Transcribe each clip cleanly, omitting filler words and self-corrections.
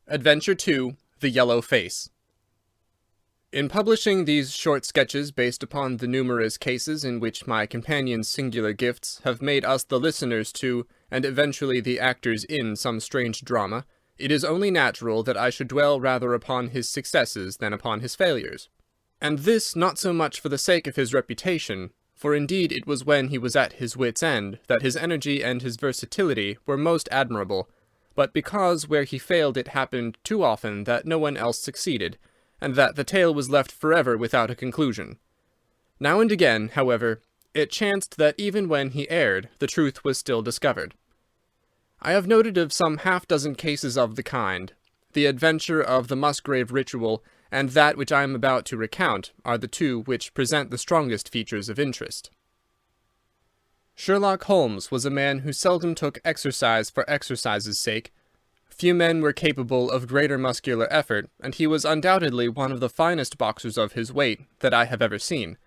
Adventure 2, The Yellow Face. In publishing these short sketches based upon the numerous cases in which my companion's singular gifts have made us the listeners to, and eventually the actors in, some strange drama, it is only natural that I should dwell rather upon his successes than upon his failures. And this not so much for the sake of his reputation, for indeed it was when he was at his wit's end that his energy and his versatility were most admirable, but because where he failed it happened too often that no one else succeeded, and that the tale was left forever without a conclusion. Now and again, however, it chanced that even when he erred, the truth was still discovered. I have noted of some half-dozen cases of the kind. The adventure of the Musgrave ritual and that which I am about to recount are the two which present the strongest features of interest. Sherlock Holmes was a man who seldom took exercise for exercise's sake. Few men were capable of greater muscular effort, and he was undoubtedly one of the finest boxers of his weight that I have ever seen.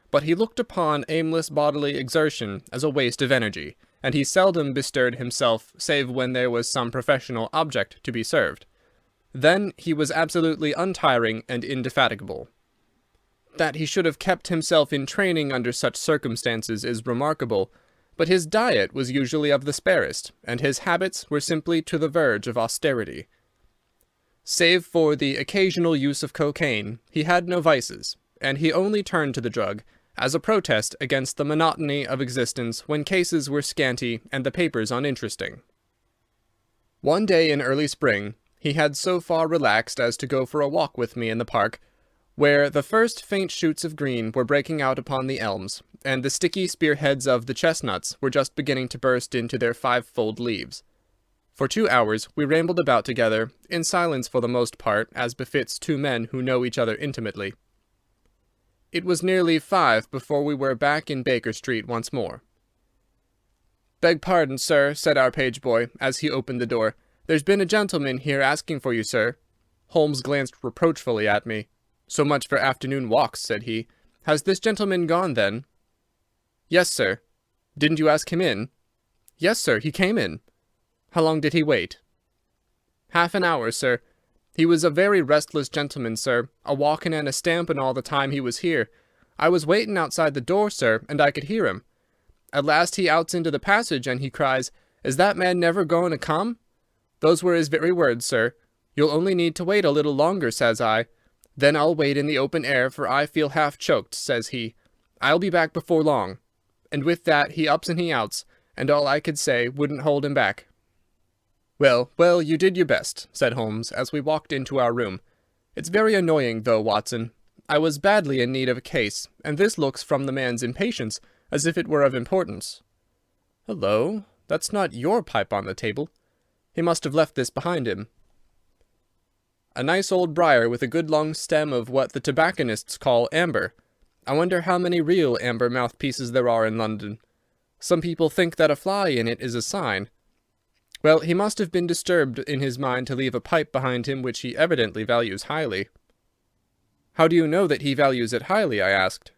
But he looked upon aimless bodily exertion as a waste of energy, and he seldom bestirred himself save when there was some professional object to be served. Then he was absolutely untiring and indefatigable. That he should have kept himself in training under such circumstances is remarkable, but his diet was usually of the sparest, and his habits were simply to the verge of austerity. Save for the occasional use of cocaine, he had no vices, and he only turned to the drug as a protest against the monotony of existence when cases were scanty and the papers uninteresting. One day in early spring, he had so far relaxed as to go for a walk with me in the park, where the first faint shoots of green were breaking out upon the elms, and the sticky spearheads of the chestnuts were just beginning to burst into their five-fold leaves. For 2 hours we rambled about together, in silence for the most part, as befits two men who know each other intimately. It was nearly 5 before we were back in Baker Street once more. "Beg pardon, sir," said our page-boy, as he opened the door. "There's been a gentleman here asking for you, sir." Holmes glanced reproachfully at me. "So much for afternoon walks," said he. "Has this gentleman gone, then?" "Yes, sir." "Didn't you ask him in?" "Yes, sir, he came in." "How long did he wait?" "Half an hour, sir. He was a very restless gentleman, sir, a walking and a stamping all the time he was here. I was waiting outside the door, sir, and I could hear him. At last he outs into the passage, and he cries, 'Is that man never going to come?' Those were his very words, sir. 'You'll only need to wait a little longer,' says I. 'Then I'll wait in the open air, for I feel half choked,' says he. 'I'll be back before long.' And with that he ups and he outs, and all I could say wouldn't hold him back." Well, you did your best," said Holmes, as we walked into our room. "It's very annoying, though, Watson. I was badly in need of a case, and this looks, from the man's impatience, as if it were of importance. Hullo, that's not your pipe on the table. He must have left this behind him. A nice old briar with a good long stem of what the tobacconists call amber. I wonder how many real amber mouthpieces there are in London. Some people think that a fly in it is a sign. Well, he must have been disturbed in his mind to leave a pipe behind him which he evidently values highly." "How do you know that he values it highly?" I asked.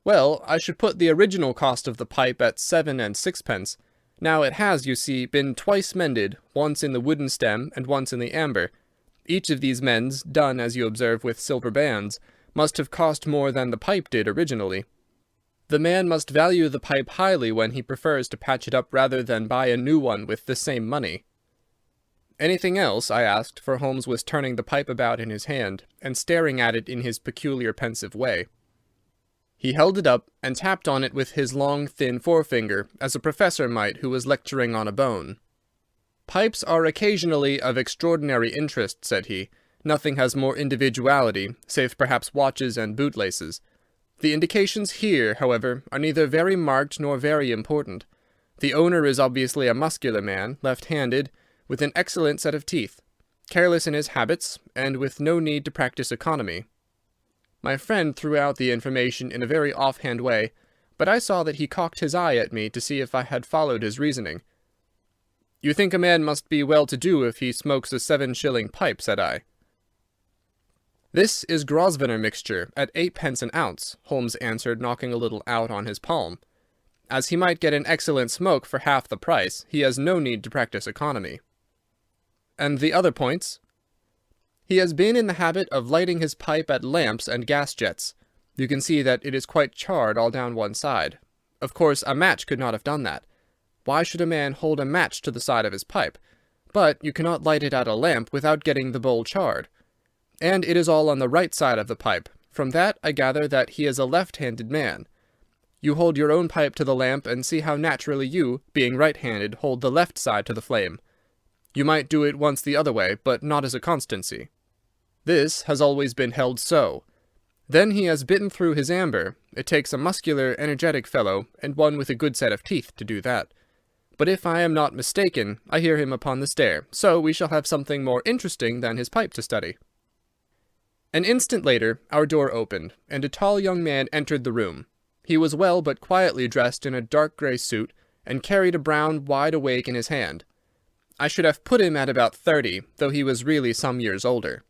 "Well, I should put the original cost of the pipe at 7 and 6 pence. Now it has, you see, been twice mended, once in the wooden stem and once in the amber. Each of these mends, done, as you observe, with silver bands, must have cost more than the pipe did originally. The man must value the pipe highly when he prefers to patch it up rather than buy a new one with the same money." "Anything else?" I asked, for Holmes was turning the pipe about in his hand, and staring at it in his peculiar pensive way. He held it up, and tapped on it with his long, thin forefinger, as a professor might who was lecturing on a bone. "Pipes are occasionally of extraordinary interest," said he. "Nothing has more individuality, save perhaps watches and bootlaces. The indications here, however, are neither very marked nor very important. The owner is obviously a muscular man, left-handed, with an excellent set of teeth, careless in his habits, and with no need to practice economy." My friend threw out the information in a very off-hand way, but I saw that he cocked his eye at me to see if I had followed his reasoning. "You think a man must be well-to-do if he smokes a 7-shilling pipe," said I. "This is Grosvenor mixture, at 8 pence an ounce," Holmes answered, knocking a little out on his palm. "As he might get an excellent smoke for half the price, he has no need to practise economy." And the other points? He has been in the habit of lighting his pipe at lamps and gas jets. You can see that it is quite charred all down one side. Of course, a match could not have done that. Why should a man hold a match to the side of his pipe? But you cannot light it at a lamp without getting the bowl charred. And it is all on the right side of the pipe. From that I gather that he is a left-handed man. You hold your own pipe to the lamp and see how naturally you, being right-handed, hold the left side to the flame. You might do it once the other way, but not as a constancy. This has always been held so. Then he has bitten through his amber. It takes a muscular, energetic fellow, and one with a good set of teeth, to do that. But if I am not mistaken, I hear him upon the stair, so we shall have something more interesting than his pipe to study. An instant later, our door opened, and a tall young man entered the room. He was well but quietly dressed in a dark grey suit, and carried a brown wide-awake in his hand. I should have put him at about 30, though he was really some years older.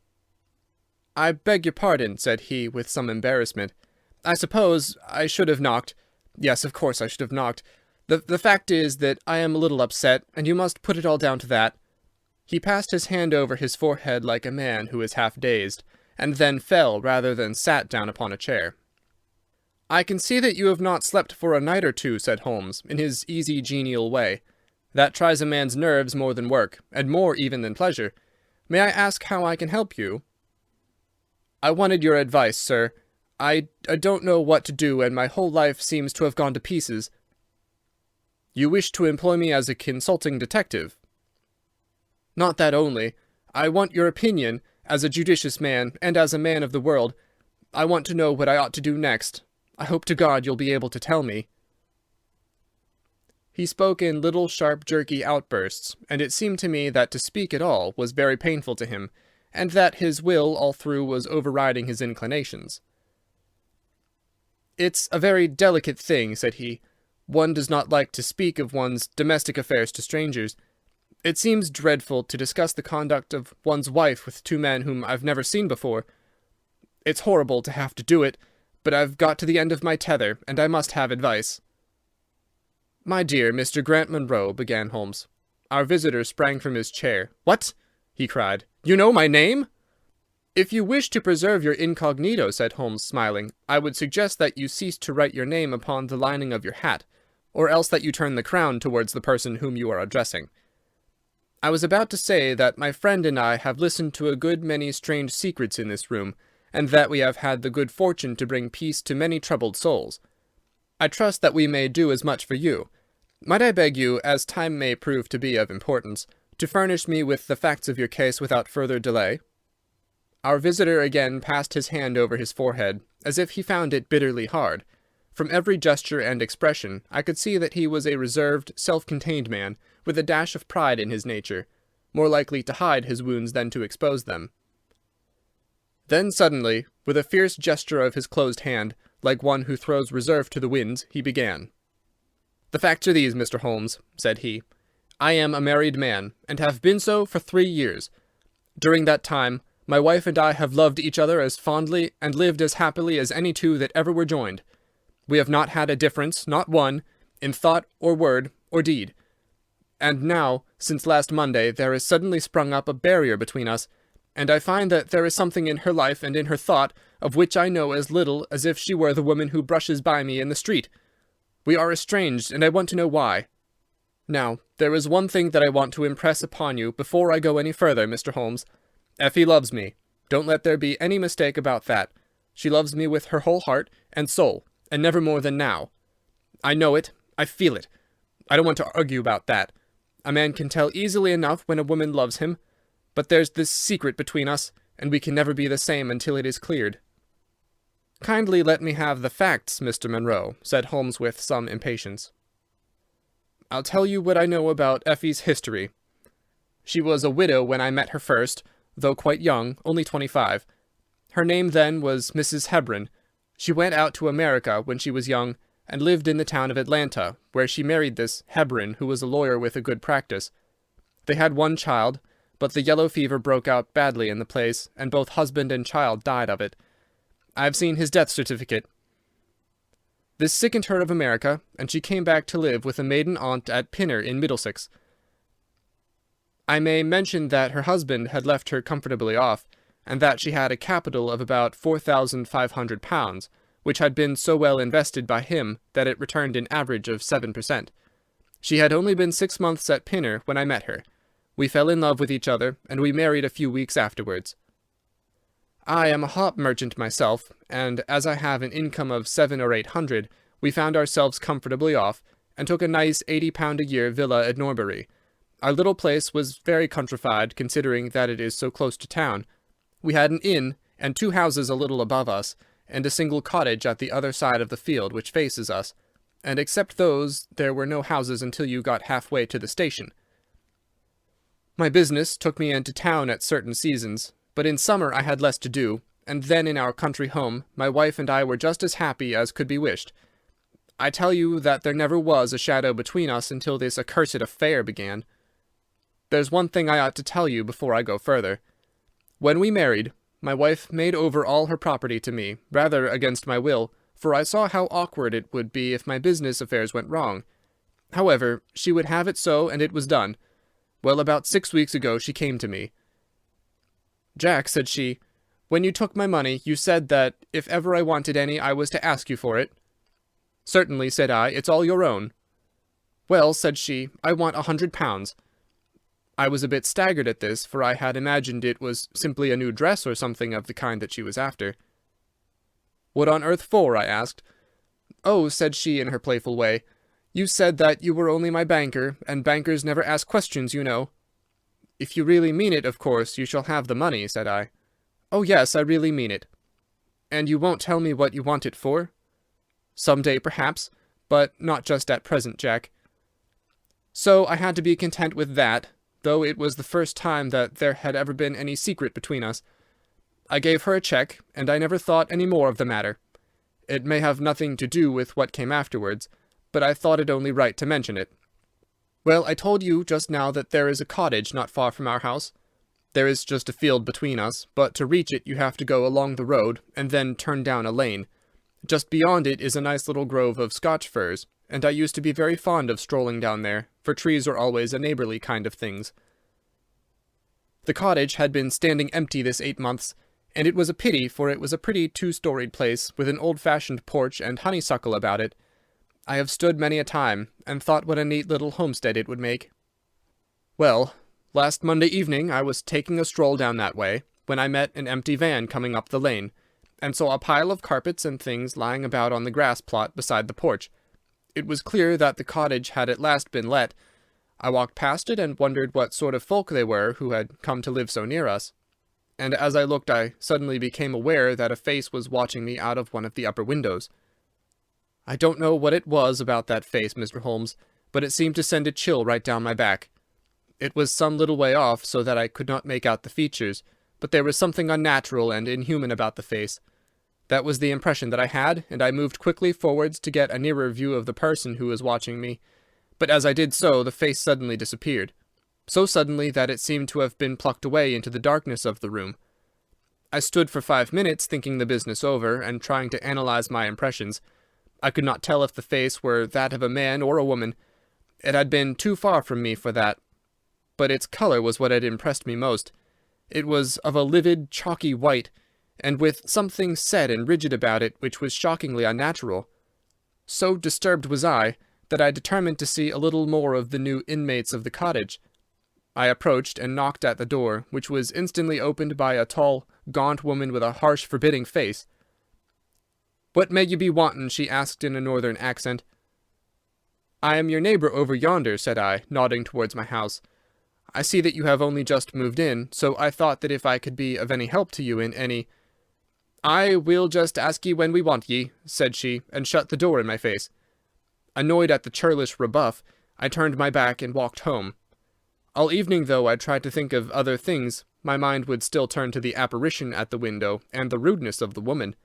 "I beg your pardon," said he, with some embarrassment. "I suppose I should have knocked. Yes, of course I should have knocked. The fact is that I am a little upset, and you must put it all down to that." He passed his hand over his forehead like a man who is half dazed, and then fell rather than sat down upon a chair. "I can see that you have not slept for a night or two," said Holmes, in his easy, genial way. "That tries a man's nerves more than work, and more even than pleasure. May I ask how I can help you?" "I wanted your advice, sir. I don't know what to do, and my whole life seems to have gone to pieces." "You wish to employ me as a consulting detective?" "Not that only. I want your opinion, as a judicious man, and as a man of the world. I want to know what I ought to do next. I hope to God you'll be able to tell me." He spoke in little, sharp, jerky outbursts, and it seemed to me that to speak at all was very painful to him, and that his will all through was overriding his inclinations. "It's a very delicate thing," said he. "One does not like to speak of one's domestic affairs to strangers. It seems dreadful to discuss the conduct of one's wife with two men whom I've never seen before. It's horrible to have to do it, but I've got to the end of my tether, and I must have advice." "My dear Mr. Grant Munro," began Holmes. Our visitor sprang from his chair. "What?" he cried. "You know my name?" "If you wish to preserve your incognito," said Holmes, smiling, "I would suggest that you cease to write your name upon the lining of your hat, or else that you turn the crown towards the person whom you are addressing. I was about to say that my friend and I have listened to a good many strange secrets in this room, and that we have had the good fortune to bring peace to many troubled souls. I trust that we may do as much for you. Might I beg you, as time may prove to be of importance, to furnish me with the facts of your case without further delay?" Our visitor again passed his hand over his forehead, as if he found it bitterly hard. From every gesture and expression, I could see that he was a reserved, self-contained man, with a dash of pride in his nature, more likely to hide his wounds than to expose them. Then suddenly, with a fierce gesture of his closed hand, like one who throws reserve to the winds, he began. "The facts are these, Mr. Holmes," said he. "I am a married man, and have been so for 3 years. During that time, my wife and I have loved each other as fondly and lived as happily as any two that ever were joined. We have not had a difference, not one, in thought or word or deed. And now, since last Monday, there has suddenly sprung up a barrier between us, and I find that there is something in her life and in her thought of which I know as little as if she were the woman who brushes by me in the street. We are estranged, and I want to know why. Now, there is one thing that I want to impress upon you before I go any further, Mr. Holmes. Effie loves me. Don't let there be any mistake about that. She loves me with her whole heart and soul, and never more than now. I know it. I feel it. I don't want to argue about that. A man can tell easily enough when a woman loves him, but there's this secret between us, and we can never be the same until it is cleared." "Kindly let me have the facts, Mr. Munro," said Holmes with some impatience. "I'll tell you what I know about Effie's history. She was a widow when I met her first, though quite young, only 25. Her name then was Mrs. Hebron. She went out to America when she was young, and lived in the town of Atlanta, where she married this Hebron, who was a lawyer with a good practice. They had one child, but the yellow fever broke out badly in the place, and both husband and child died of it. I have seen his death certificate. This sickened her of America, and she came back to live with a maiden aunt at Pinner in Middlesex. I may mention that her husband had left her comfortably off, and that she had a capital of about £4,500, which had been so well invested by him that it returned an average of 7%. She had only been 6 months at Pinner when I met her. We fell in love with each other, and we married a few weeks afterwards. I am a hop merchant myself, and as I have an income of 700 or 800, we found ourselves comfortably off, and took a nice £80 a year villa at Norbury. Our little place was very countrified, considering that it is so close to town. We had an inn, and 2 houses a little above us, and a single cottage at the other side of the field which faces us, and except those there were no houses until you got half-way to the station. My business took me into town at certain seasons, but in summer I had less to do, and then in our country home my wife and I were just as happy as could be wished. I tell you that there never was a shadow between us until this accursed affair began. There's one thing I ought to tell you before I go further. When we married, my wife made over all her property to me, rather against my will, for I saw how awkward it would be if my business affairs went wrong. However, she would have it so, and it was done. Well, about 6 weeks ago she came to me. "Jack," said she, "when you took my money, you said that if ever I wanted any I was to ask you for it." "Certainly," said I, "it's all your own." "Well," said she, "I want £100. I was a bit staggered at this, for I had imagined it was simply a new dress or something of the kind that she was after. "What on earth for?" I asked. "Oh," said she in her playful way, "you said that you were only my banker, and bankers never ask questions, you know." "If you really mean it, of course, you shall have the money," said I. "Oh, yes, I really mean it." "And you won't tell me what you want it for?" "Some day, perhaps, but not just at present, Jack." So I had to be content with that, though it was the first time that there had ever been any secret between us. I gave her a cheque, and I never thought any more of the matter. It may have nothing to do with what came afterwards, but I thought it only right to mention it. Well, I told you just now that there is a cottage not far from our house. There is just a field between us, but to reach it you have to go along the road, and then turn down a lane. Just beyond it is a nice little grove of Scotch firs, and I used to be very fond of strolling down there, for trees are always a neighbourly kind of things. The cottage had been standing empty this 8 months, and it was a pity, for it was a pretty 2-storied place, with an old-fashioned porch and honeysuckle about it. I have stood many a time, and thought what a neat little homestead it would make. Well, last Monday evening I was taking a stroll down that way, when I met an empty van coming up the lane, and saw a pile of carpets and things lying about on the grass plot beside the porch. It was clear that the cottage had at last been let. I walked past it and wondered what sort of folk they were who had come to live so near us. And as I looked I suddenly became aware that a face was watching me out of one of the upper windows. I don't know what it was about that face, Mr. Holmes, but it seemed to send a chill right down my back. It was some little way off, so that I could not make out the features, but there was something unnatural and inhuman about the face. That was the impression that I had, and I moved quickly forwards to get a nearer view of the person who was watching me. But as I did so, the face suddenly disappeared. So suddenly that it seemed to have been plucked away into the darkness of the room. I stood for 5 minutes thinking the business over, and trying to analyze my impressions. I could not tell if the face were that of a man or a woman. It had been too far from me for that. But its colour was what had impressed me most. It was of a livid, chalky white, and with something set and rigid about it which was shockingly unnatural. So disturbed was I, that I determined to see a little more of the new inmates of the cottage. I approached and knocked at the door, which was instantly opened by a tall, gaunt woman with a harsh, forbidding face. "What may you be wantin'?" she asked in a northern accent. "I am your neighbour over yonder," said I, nodding towards my house. "I see that you have only just moved in, so I thought that if I could be of any help to you in any—" "I will just ask ye when we want ye," said she, and shut the door in my face. Annoyed at the churlish rebuff, I turned my back and walked home. All evening, though I tried to think of other things, my mind would still turn to the apparition at the window and the rudeness of the woman.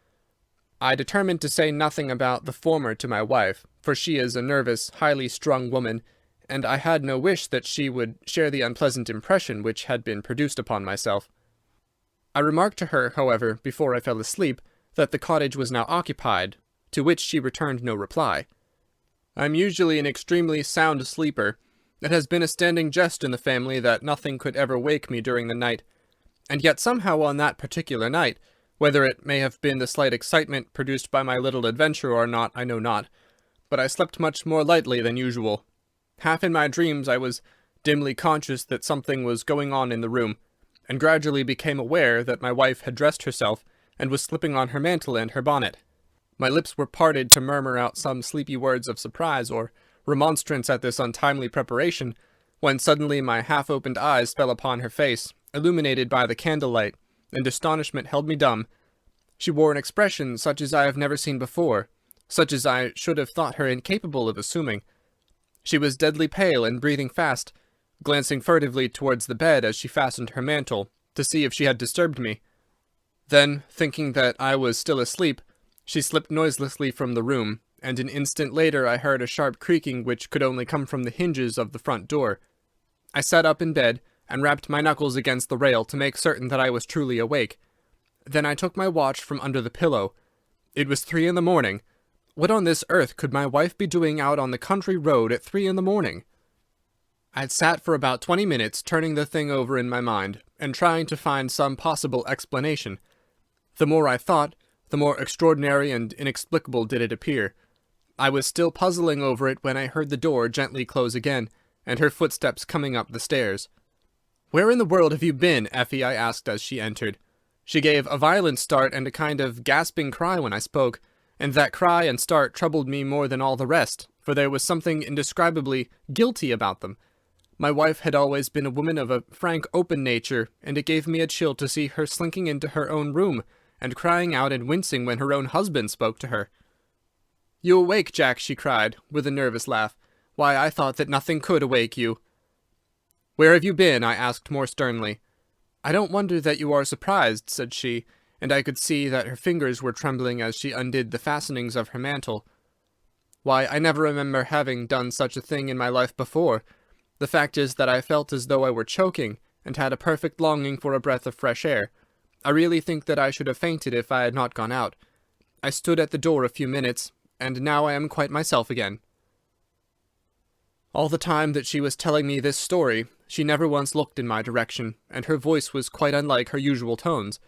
I determined to say nothing about the former to my wife, for she is a nervous, highly strung woman, and I had no wish that she would share the unpleasant impression which had been produced upon myself. I remarked to her, however, before I fell asleep, that the cottage was now occupied, to which she returned no reply. I am usually an extremely sound sleeper, It has been a standing jest in the family that nothing could ever wake me during the night, and yet somehow on that particular night, whether it may have been the slight excitement produced by my little adventure or not, I know not, but I slept much more lightly than usual. Half in my dreams I was dimly conscious that something was going on in the room, and gradually became aware that my wife had dressed herself and was slipping on her mantle and her bonnet. My lips were parted to murmur out some sleepy words of surprise or remonstrance at this untimely preparation, when suddenly my half-opened eyes fell upon her face, illuminated by the candlelight, and astonishment held me dumb. She wore an expression such as I have never seen before, such as I should have thought her incapable of assuming. She was deadly pale and breathing fast, glancing furtively towards the bed as she fastened her mantle, to see if she had disturbed me. Then, thinking that I was still asleep, she slipped noiselessly from the room, and an instant later I heard a sharp creaking which could only come from the hinges of the front door. I sat up in bed, and rapped my knuckles against the rail to make certain that I was truly awake. Then I took my watch from under the pillow. It was 3 a.m. What on this earth could my wife be doing out on the country road at 3 a.m? I had sat for about 20 minutes turning the thing over in my mind, and trying to find some possible explanation. The more I thought, the more extraordinary and inexplicable did it appear. I was still puzzling over it when I heard the door gently close again, and her footsteps coming up the stairs. "Where in the world have you been, Effie?" I asked as she entered. She gave a violent start and a kind of gasping cry when I spoke, and that cry and start troubled me more than all the rest, for there was something indescribably guilty about them. My wife had always been a woman of a frank, open nature, and it gave me a chill to see her slinking into her own room, and crying out and wincing when her own husband spoke to her. "You awake, Jack?" she cried, with a nervous laugh. "Why, I thought that nothing could awake you." "Where have you been?" I asked more sternly. "I don't wonder that you are surprised," said she, and I could see that her fingers were trembling as she undid the fastenings of her mantle. "Why, I never remember having done such a thing in my life before. The fact is that I felt as though I were choking, and had a perfect longing for a breath of fresh air. I really think that I should have fainted if I had not gone out. I stood at the door a few minutes, and now I am quite myself again." All the time that she was telling me this story, she never once looked in my direction, and her voice was quite unlike her usual tones.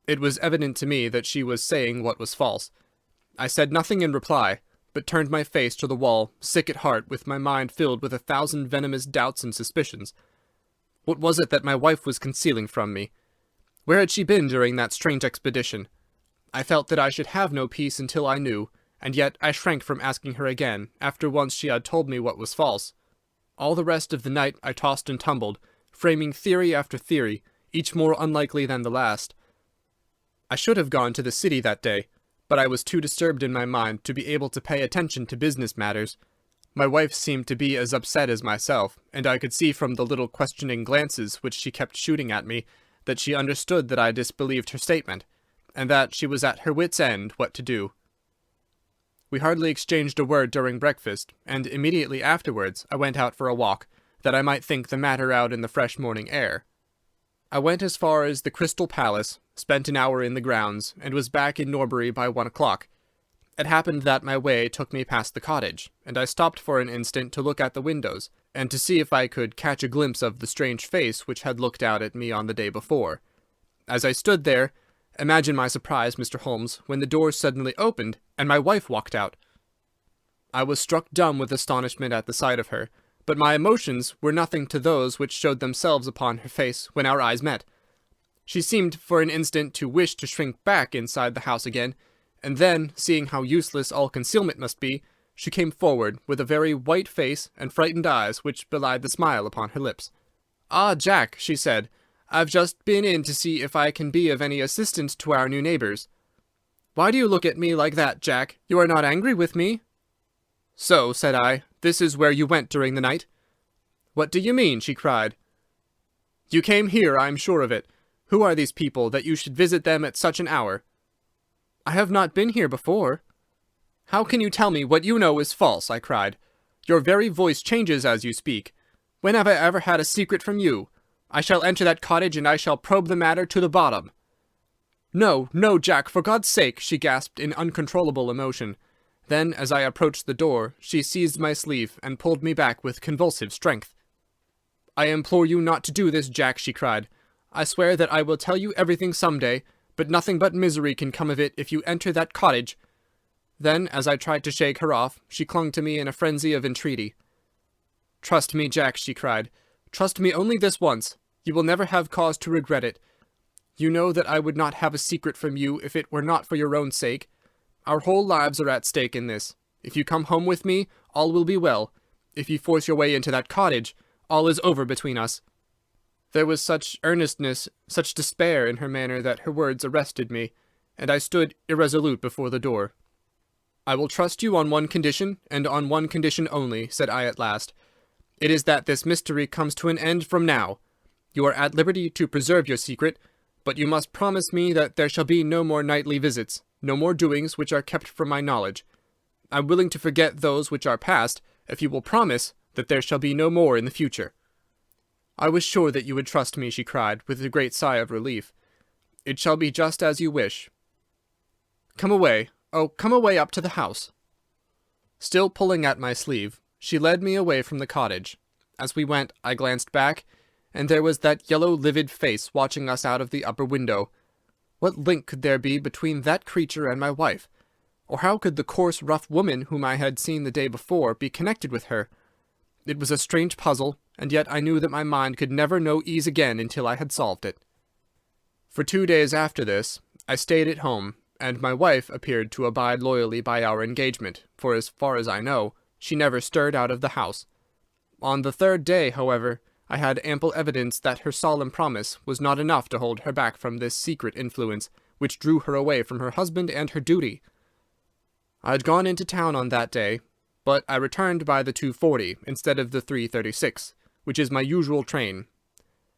It was evident to me that she was saying what was false. I said nothing in reply, but turned my face to the wall, sick at heart, with my mind filled with 1,000 venomous doubts and suspicions. What was it that my wife was concealing from me? Where had she been during that strange expedition? I felt that I should have no peace until I knew, and yet I shrank from asking her again, after once she had told me what was false. All the rest of the night I tossed and tumbled, framing theory after theory, each more unlikely than the last. I should have gone to the city that day, but I was too disturbed in my mind to be able to pay attention to business matters. My wife seemed to be as upset as myself, and I could see from the little questioning glances which she kept shooting at me that she understood that I disbelieved her statement, and that she was at her wit's end what to do. We hardly exchanged a word during breakfast, and immediately afterwards I went out for a walk, that I might think the matter out in the fresh morning air. I went as far as the Crystal Palace, spent an hour in the grounds, and was back in Norbury by 1 o'clock. It happened that my way took me past the cottage, and I stopped for an instant to look at the windows, and to see if I could catch a glimpse of the strange face which had looked out at me on the day before. As I stood there, imagine my surprise, Mr. Holmes, when the door suddenly opened, and my wife walked out. I was struck dumb with astonishment at the sight of her, but my emotions were nothing to those which showed themselves upon her face when our eyes met. She seemed for an instant to wish to shrink back inside the house again, and then, seeing how useless all concealment must be, she came forward with a very white face and frightened eyes which belied the smile upon her lips. "Ah, Jack," she said, "I've just been in to see if I can be of any assistance to our new neighbours." "Why do you look at me like that, Jack? You are not angry with me?" "So," said I, "this is where you went during the night?" "What do you mean?" she cried. "You came here, I am sure of it. Who are these people, that you should visit them at such an hour?" "I have not been here before." "How can you tell me what you know is false?" I cried. "Your very voice changes as you speak. When have I ever had a secret from you? I shall enter that cottage, and I shall probe the matter to the bottom." "No, no, Jack, for God's sake!" she gasped in uncontrollable emotion. Then, as I approached the door, she seized my sleeve and pulled me back with convulsive strength. "I implore you not to do this, Jack," she cried. "I swear that I will tell you everything some day, but nothing but misery can come of it if you enter that cottage." Then, as I tried to shake her off, she clung to me in a frenzy of entreaty. "Trust me, Jack," she cried. "Trust me only this once. You will never have cause to regret it. You know that I would not have a secret from you if it were not for your own sake. Our whole lives are at stake in this. If you come home with me, all will be well. If you force your way into that cottage, all is over between us." There was such earnestness, such despair in her manner that her words arrested me, and I stood irresolute before the door. "I will trust you on one condition, and on one condition only," said I at last. "It is that this mystery comes to an end from now. You are at liberty to preserve your secret, but you must promise me that there shall be no more nightly visits, no more doings which are kept from my knowledge. I am willing to forget those which are past, if you will promise that there shall be no more in the future." "I was sure that you would trust me," she cried, with a great sigh of relief. "It shall be just as you wish. Come away. Oh, come away up to the house." Still pulling at my sleeve, she led me away from the cottage. As we went, I glanced back, and there was that yellow, livid face watching us out of the upper window. What link could there be between that creature and my wife? Or how could the coarse, rough woman whom I had seen the day before be connected with her? It was a strange puzzle, and yet I knew that my mind could never know ease again until I had solved it. For 2 days after this, I stayed at home, and my wife appeared to abide loyally by our engagement, for as far as I know, she never stirred out of the house. On the 3rd day, however, I had ample evidence that her solemn promise was not enough to hold her back from this secret influence, which drew her away from her husband and her duty. I had gone into town on that day, but I returned by the 2:40 instead of the 3:36, which is my usual train.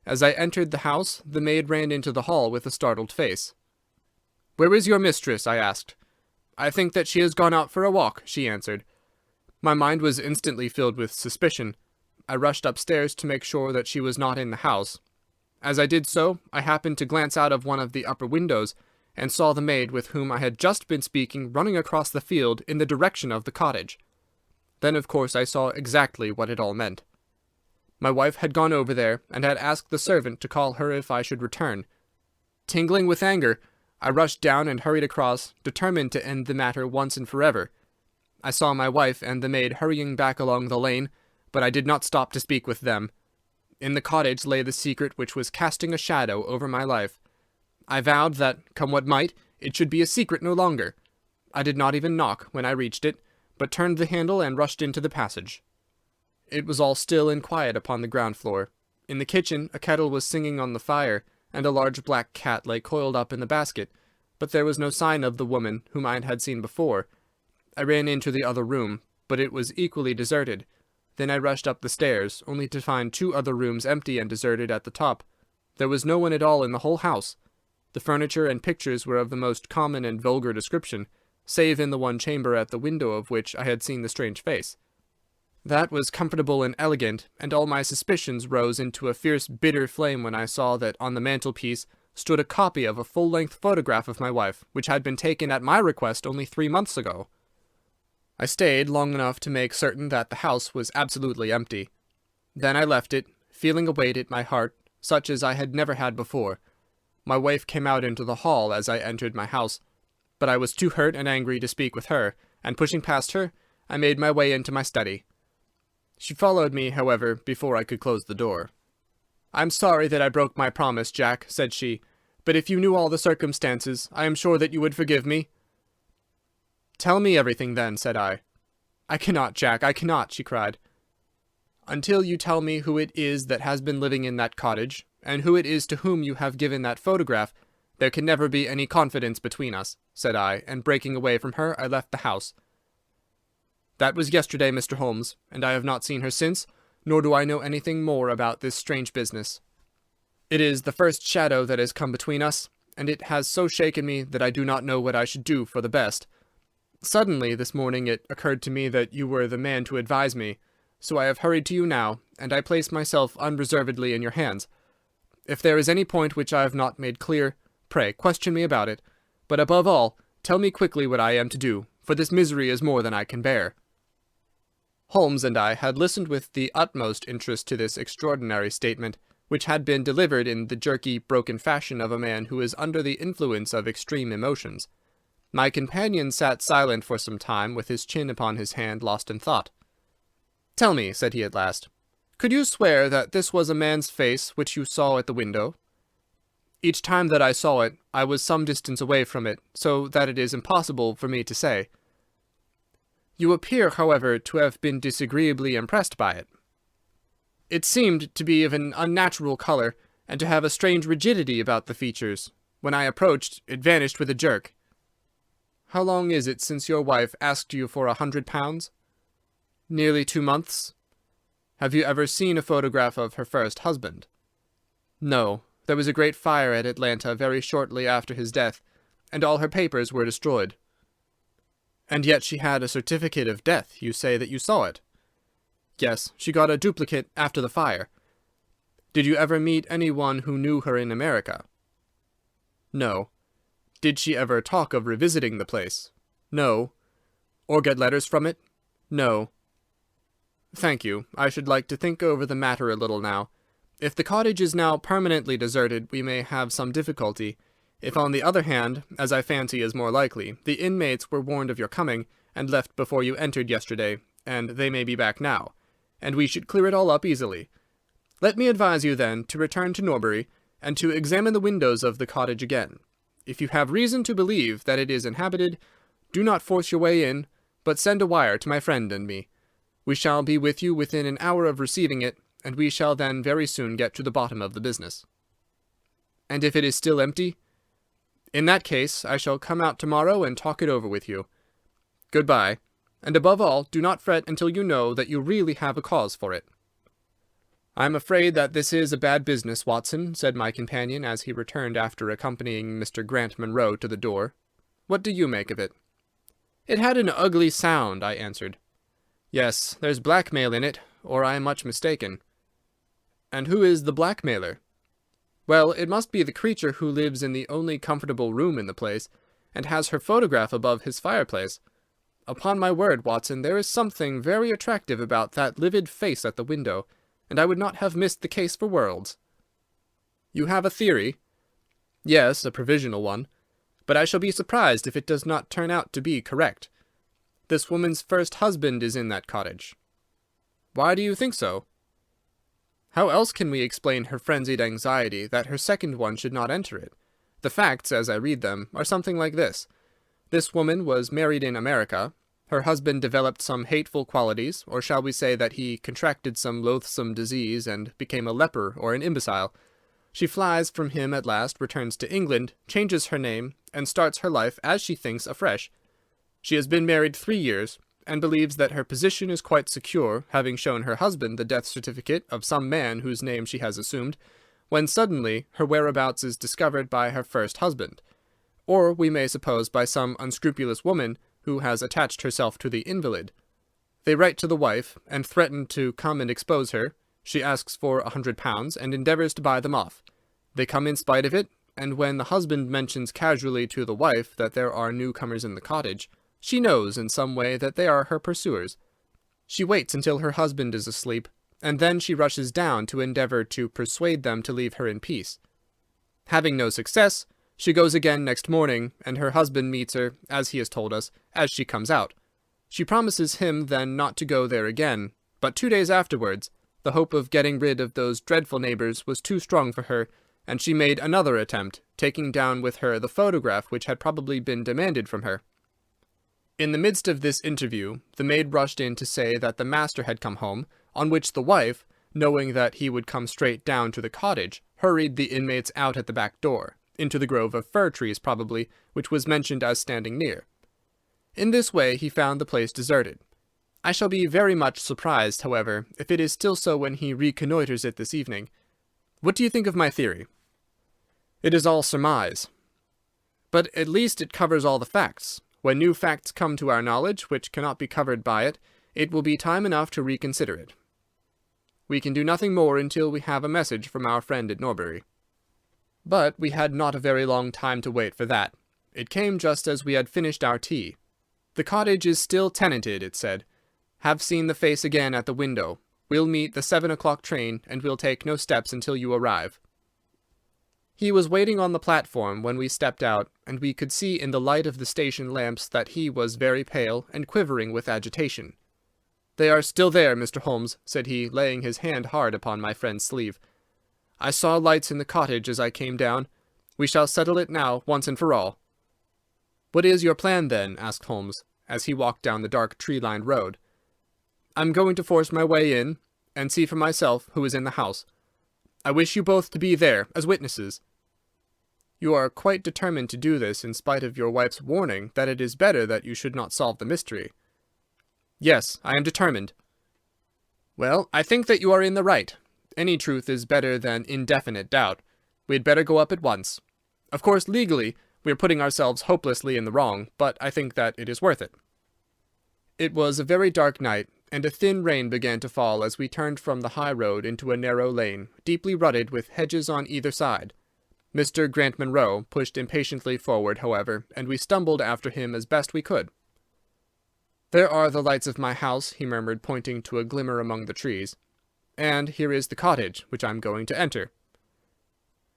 As I entered the house, the maid ran into the hall with a startled face. "Where is your mistress?" I asked. "I think that she has gone out for a walk," she answered. My mind was instantly filled with suspicion. I rushed upstairs to make sure that she was not in the house. As I did so, I happened to glance out of one of the upper windows, and saw the maid with whom I had just been speaking running across the field in the direction of the cottage. Then, of course, I saw exactly what it all meant. My wife had gone over there, and had asked the servant to call her if I should return. Tingling with anger, I rushed down and hurried across, determined to end the matter once and forever. I saw my wife and the maid hurrying back along the lane, but I did not stop to speak with them. In the cottage lay the secret which was casting a shadow over my life. I vowed that, come what might, it should be a secret no longer. I did not even knock when I reached it, but turned the handle and rushed into the passage. It was all still and quiet upon the ground floor. In the kitchen a kettle was singing on the fire, and a large black cat lay coiled up in the basket, but there was no sign of the woman whom I had seen before. I ran into the other room, but it was equally deserted. Then I rushed up the stairs, only to find 2 other rooms empty and deserted at the top. There was no one at all in the whole house. The furniture and pictures were of the most common and vulgar description, save in the one chamber at the window of which I had seen the strange face. That was comfortable and elegant, and all my suspicions rose into a fierce, bitter flame when I saw that on the mantelpiece stood a copy of a full-length photograph of my wife, which had been taken at my request only 3 months ago. I stayed long enough to make certain that the house was absolutely empty. Then I left it, feeling a weight at my heart, such as I had never had before. My wife came out into the hall as I entered my house, but I was too hurt and angry to speak with her, and pushing past her, I made my way into my study. She followed me, however, before I could close the door. "I'm sorry that I broke my promise, Jack," said she, "but if you knew all the circumstances, I am sure that you would forgive me." "Tell me everything, then," said I. "I cannot, Jack, I cannot," she cried. "Until you tell me who it is that has been living in that cottage, and who it is to whom you have given that photograph, there can never be any confidence between us," said I, and breaking away from her, I left the house. That was yesterday, Mr. Holmes, and I have not seen her since, nor do I know anything more about this strange business. It is the first shadow that has come between us, and it has so shaken me that I do not know what I should do for the best. Suddenly, this morning, it occurred to me that you were the man to advise me, so I have hurried to you now, and I place myself unreservedly in your hands. If there is any point which I have not made clear, pray question me about it, but above all, tell me quickly what I am to do, for this misery is more than I can bear." Holmes and I had listened with the utmost interest to this extraordinary statement, which had been delivered in the jerky, broken fashion of a man who is under the influence of extreme emotions. My companion sat silent for some time, with his chin upon his hand, lost in thought. "Tell me," said he at last, "could you swear that this was a man's face which you saw at the window?" "Each time that I saw it, I was some distance away from it, so that it is impossible for me to say." "You appear, however, to have been disagreeably impressed by it." "It seemed to be of an unnatural colour, and to have a strange rigidity about the features. When I approached, it vanished with a jerk." "How long is it since your wife asked you for £100? "Nearly 2 months." "Have you ever seen a photograph of her first husband?" "No. There was a great fire at Atlanta very shortly after his death, and all her papers were destroyed." "And yet she had a certificate of death. You say that you saw it?" "Yes, she got a duplicate after the fire." "Did you ever meet anyone who knew her in America?" "No." "Did she ever talk of revisiting the place?" "No." "Or get letters from it?" "No." "Thank you. I should like to think over the matter a little now. If the cottage is now permanently deserted, we may have some difficulty. If, on the other hand, as I fancy is more likely, the inmates were warned of your coming, and left before you entered yesterday, and they may be back now, and we should clear it all up easily. Let me advise you, then, to return to Norbury, and to examine the windows of the cottage again. If you have reason to believe that it is inhabited, do not force your way in, but send a wire to my friend and me. We shall be with you within an hour of receiving it, and we shall then very soon get to the bottom of the business." "And if it is still empty?" "In that case, I shall come out tomorrow and talk it over with you. Good-bye, and above all, do not fret until you know that you really have a cause for it." "I am afraid that this is a bad business, Watson," said my companion, as he returned after accompanying Mr. Grant Munro to the door. "What do you make of it?" "It had an ugly sound," I answered. "Yes, there's blackmail in it, or I am much mistaken." "And who is the blackmailer?" "Well, it must be the creature who lives in the only comfortable room in the place, and has her photograph above his fireplace. Upon my word, Watson, there is something very attractive about that livid face at the window, and I would not have missed the case for worlds." "You have a theory?" "Yes, a provisional one. But I shall be surprised if it does not turn out to be correct. This woman's first husband is in that cottage." "Why do you think so?" "How else can we explain her frenzied anxiety that her second one should not enter it? The facts, as I read them, are something like this. This woman was married in America. Her husband developed some hateful qualities, or shall we say that he contracted some loathsome disease and became a leper or an imbecile. She flies from him at last, returns to England, changes her name, and starts her life, as she thinks, afresh. She has been married 3 years, and believes that her position is quite secure, having shown her husband the death certificate of some man whose name she has assumed, when suddenly her whereabouts is discovered by her first husband, or we may suppose by some unscrupulous woman who has attached herself to the invalid. They write to the wife, and threaten to come and expose her. She asks for £100, and endeavours to buy them off. They come in spite of it, and when the husband mentions casually to the wife that there are newcomers in the cottage, she knows in some way that they are her pursuers. She waits until her husband is asleep, and then she rushes down to endeavour to persuade them to leave her in peace. Having no success, she goes again next morning, and her husband meets her, as he has told us, as she comes out. She promises him then not to go there again, but 2 days afterwards, the hope of getting rid of those dreadful neighbours was too strong for her, and she made another attempt, taking down with her the photograph which had probably been demanded from her. In the midst of this interview, the maid rushed in to say that the master had come home, on which the wife, knowing that he would come straight down to the cottage, hurried the inmates out at the back door, into the grove of fir trees probably, which was mentioned as standing near. In this way he found the place deserted. I shall be very much surprised, however, if it is still so when he reconnoitres it this evening. What do you think of my theory?" "It is all surmise." "But at least it covers all the facts. When new facts come to our knowledge, which cannot be covered by it, it will be time enough to reconsider it. We can do nothing more until we have a message from our friend at Norbury." But we had not a very long time to wait for that. It came just as we had finished our tea. "The cottage is still tenanted," it said. "Have seen the face again at the window. We'll meet the 7 o'clock train, and we'll take no steps until you arrive." He was waiting on the platform when we stepped out, and we could see in the light of the station lamps that he was very pale and quivering with agitation. "They are still there, Mr. Holmes," said he, laying his hand hard upon my friend's sleeve. "I saw lights in the cottage as I came down. We shall settle it now, once and for all." "What is your plan, then?" asked Holmes, as he walked down the dark tree-lined road. "I'm going to force my way in, and see for myself who is in the house. I wish you both to be there, as witnesses." "You are quite determined to do this, in spite of your wife's warning that it is better that you should not solve the mystery." "Yes, I am determined." "Well, I think that you are in the right. Any truth is better than indefinite doubt. We had better go up at once. Of course, legally, we are putting ourselves hopelessly in the wrong, but I think that it is worth it." It was a very dark night, and a thin rain began to fall as we turned from the high road into a narrow lane, deeply rutted with hedges on either side. Mr. Grant Munro pushed impatiently forward, however, and we stumbled after him as best we could. "There are the lights of my house," he murmured, pointing to a glimmer among the trees. "And here is the cottage, which I am going to enter."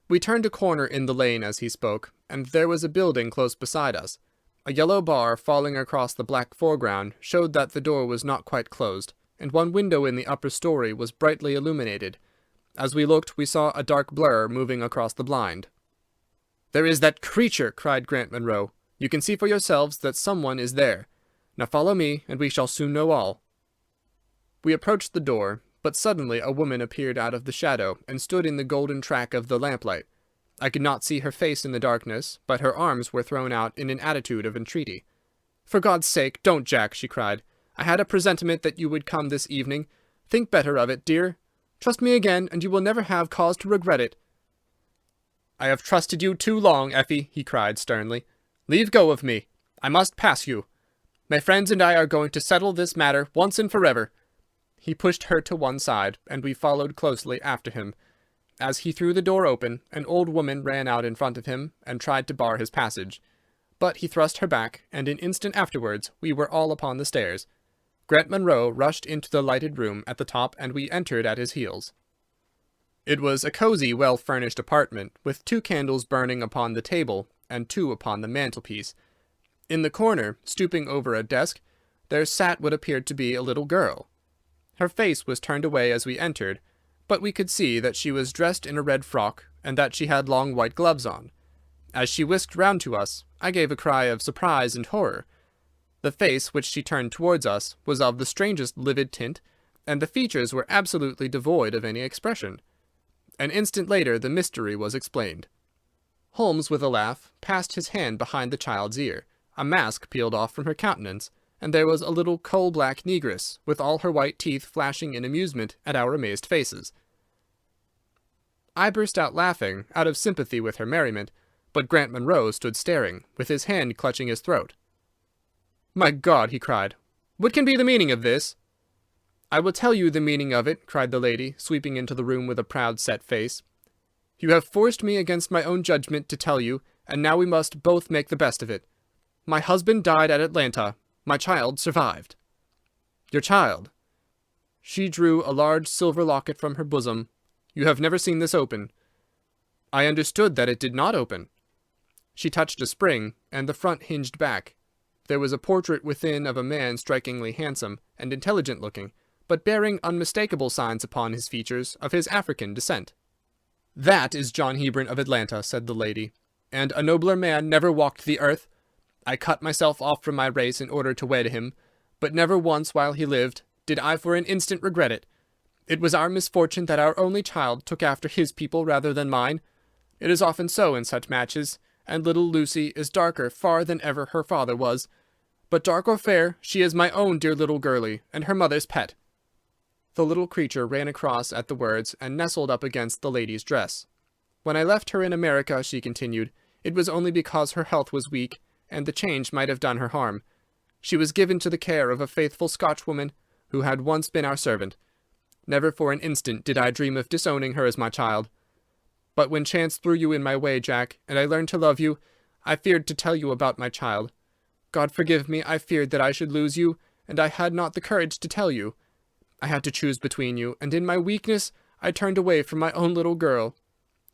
We turned a corner in the lane as he spoke, and there was a building close beside us. A yellow bar falling across the black foreground showed that the door was not quite closed, and one window in the upper story was brightly illuminated. As we looked, we saw a dark blur moving across the blind. "There is that creature!" cried Grant Munro. "You can see for yourselves that someone is there. Now follow me, and we shall soon know all." We approached the door, but suddenly a woman appeared out of the shadow and stood in the golden track of the lamplight. I could not see her face in the darkness, but her arms were thrown out in an attitude of entreaty. "For God's sake, don't, Jack!" she cried. "I had a presentiment that you would come this evening. Think better of it, dear. Trust me again, and you will never have cause to regret it." "I have trusted you too long, Effie," he cried sternly. "Leave go of me. I must pass you. My friends and I are going to settle this matter once and forever." He pushed her to one side, and we followed closely after him. As he threw the door open, an old woman ran out in front of him and tried to bar his passage. But he thrust her back, and an instant afterwards we were all upon the stairs. Grant Munro rushed into the lighted room at the top, and we entered at his heels. It was a cosy, well-furnished apartment, with 2 candles burning upon the table and 2 upon the mantelpiece. In the corner, stooping over a desk, there sat what appeared to be a little girl. Her face was turned away as we entered, but we could see that she was dressed in a red frock, and that she had long white gloves on. As she whisked round to us, I gave a cry of surprise and horror. The face which she turned towards us was of the strangest livid tint, and the features were absolutely devoid of any expression. An instant later the mystery was explained. Holmes, with a laugh, passed his hand behind the child's ear. A mask peeled off from her countenance, and there was a little coal-black negress, with all her white teeth flashing in amusement at our amazed faces. I burst out laughing, out of sympathy with her merriment, but Grant Munro stood staring, with his hand clutching his throat. "My God!" he cried. "What can be the meaning of this?" "I will tell you the meaning of it," cried the lady, sweeping into the room with a proud set face. "You have forced me against my own judgment to tell you, and now we must both make the best of it. My husband died at Atlanta. My child survived." "Your child?" She drew a large silver locket from her bosom. "You have never seen this open." "I understood that it did not open." She touched a spring, and the front hinged back. There was a portrait within of a man strikingly handsome and intelligent-looking, but bearing unmistakable signs upon his features of his African descent. "That is John Hebron of Atlanta," said the lady, "and a nobler man never walked the earth. I cut myself off from my race in order to wed him, but never once while he lived did I for an instant regret it. It was our misfortune that our only child took after his people rather than mine. It is often so in such matches, and little Lucy is darker far than ever her father was. But dark or fair, she is my own dear little girlie, and her mother's pet." The little creature ran across at the words and nestled up against the lady's dress. "When I left her in America," she continued, "it was only because her health was weak, and the change might have done her harm. She was given to the care of a faithful Scotchwoman who had once been our servant. Never for an instant did I dream of disowning her as my child. But when chance threw you in my way, Jack, and I learned to love you, I feared to tell you about my child. God forgive me, I feared that I should lose you, and I had not the courage to tell you. I had to choose between you, and in my weakness I turned away from my own little girl.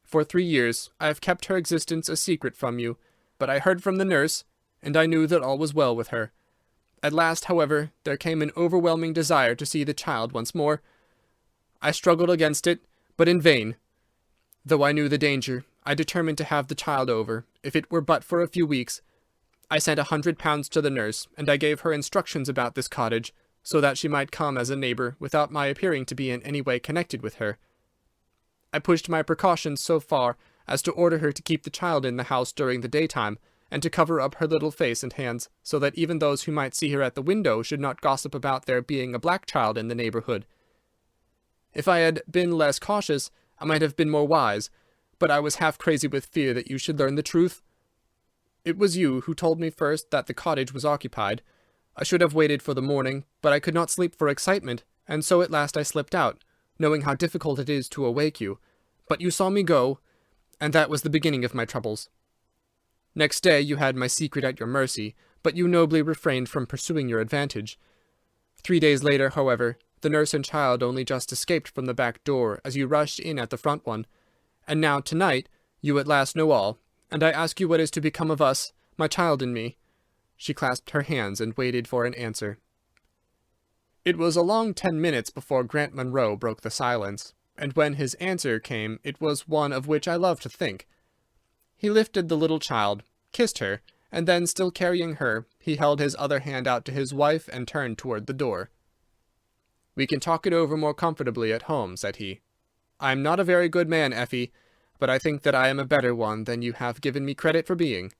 For 3 years I have kept her existence a secret from you, but I heard from the nurse, and I knew that all was well with her. At last, however, there came an overwhelming desire to see the child once more. I struggled against it, but in vain. Though I knew the danger, I determined to have the child over, if it were but for a few weeks. I sent £100 to the nurse, and I gave her instructions about this cottage, so that she might come as a neighbour without my appearing to be in any way connected with her. I pushed my precautions so far as to order her to keep the child in the house during the daytime, and to cover up her little face and hands, so that even those who might see her at the window should not gossip about there being a black child in the neighbourhood. If I had been less cautious, I might have been more wise, but I was half crazy with fear that you should learn the truth. It was you who told me first that the cottage was occupied. I should have waited for the morning, but I could not sleep for excitement, and so at last I slipped out, knowing how difficult it is to awake you. But you saw me go, and that was the beginning of my troubles. Next day you had my secret at your mercy, but you nobly refrained from pursuing your advantage. 3 days later, however, the nurse and child only just escaped from the back door as you rushed in at the front one. And now, tonight, you at last know all, and I ask you what is to become of us, my child and me." She clasped her hands and waited for an answer. It was a long 10 minutes before Grant Munro broke the silence, and when his answer came it was one of which I love to think. He lifted the little child, kissed her, and then, still carrying her, he held his other hand out to his wife and turned toward the door. "We can talk it over more comfortably at home," said he. "I am not a very good man, Effie, but I think that I am a better one than you have given me credit for being."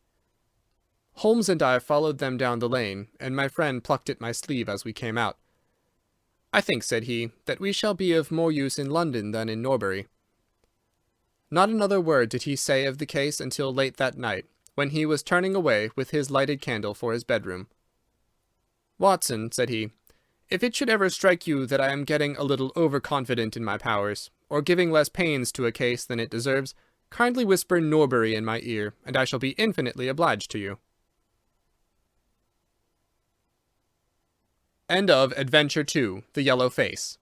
Holmes and I followed them down the lane, and my friend plucked at my sleeve as we came out. "I think," said he, "that we shall be of more use in London than in Norbury." Not another word did he say of the case until late that night, when he was turning away with his lighted candle for his bedroom. "Watson," said he, "if it should ever strike you that I am getting a little over-confident in my powers, or giving less pains to a case than it deserves, kindly whisper Norbury in my ear, and I shall be infinitely obliged to you." End of Adventure 2, The Yellow Face,